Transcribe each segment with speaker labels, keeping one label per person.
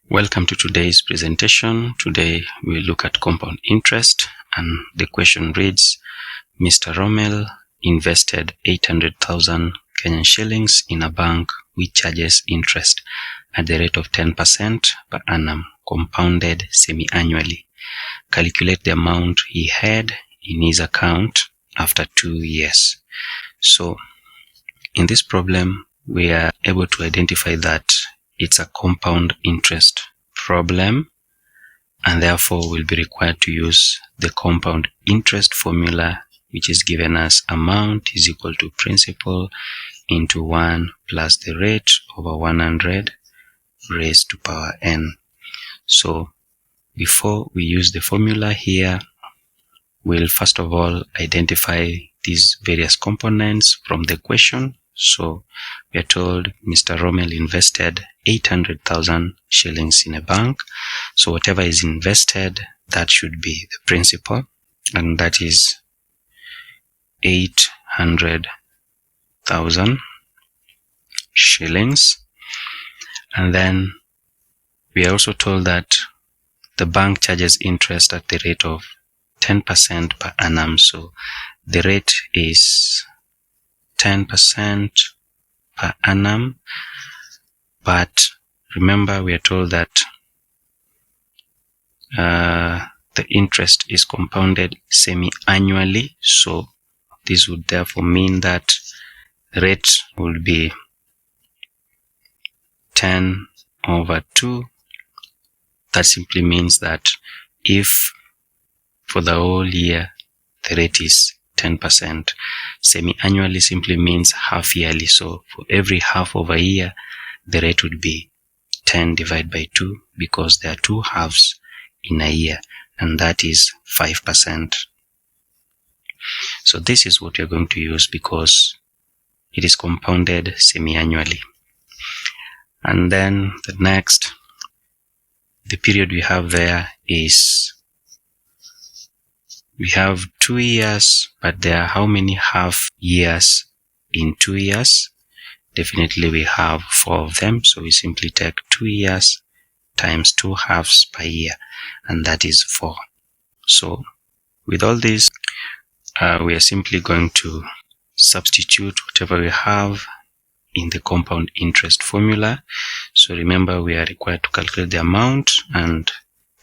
Speaker 1: Welcome to today's presentation. Today we look at compound interest, and the question reads, Mr. Rommel invested 800,000 Kenyan shillings in a bank which charges interest at the rate of 10% per annum, compounded semi-annually. Calculate the amount he had in his account after 2 years. So in this problem, we are able to identify that it's a compound interest problem, and therefore we'll be required to use the compound interest formula, which is given as amount is equal to principal into 1 plus the rate over 100 raised to power n. So before we use the formula here, we'll first of all identify these various components from the question. So we are told Mr. Rommel invested 800,000 shillings in a bank. So whatever is invested, that should be the principal, and that is 800,000 shillings. And then we are also told that the bank charges interest at the rate of 10% per annum. So the rate is 10% per annum, but remember we are told that the interest is compounded semi-annually, so this would therefore mean that the rate will be 10/2. That simply means that if for the whole year the rate is 10%, semi-annually simply means half yearly. So for every half of a year, the rate would be 10 divided by 2, because there are 2 halves in a year, and that is 5%. So this is what you're going to use because it is compounded semi-annually. And then the next, the period we have there is, we have 2 years, but there are how many half years in 2 years? Definitely we have 4 of them, so we simply take 2 years times 2 halves per year, and that is 4. So with all this, we are simply going to substitute whatever we have in the compound interest formula. So remember, we are required to calculate the amount, and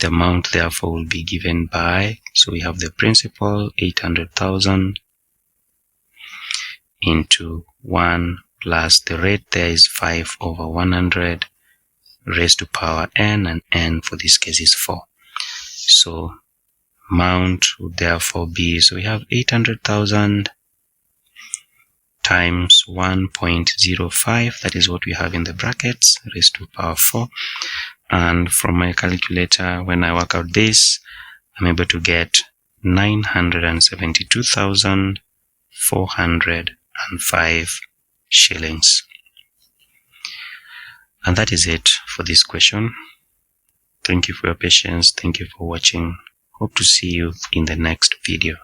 Speaker 1: the amount therefore will be given by, so we have the principal 800,000 into 1 plus the rate there is 5/100 raised to power n, and n for this case is 4. So amount would therefore be, so we have 800,000 times 1.05, that is what we have in the brackets, raised to power 4. And from my calculator, when I work out this, I'm able to get 972,405 shillings. And that is it for this question. Thank you for your patience. Thank you for watching. Hope to see you in the next video.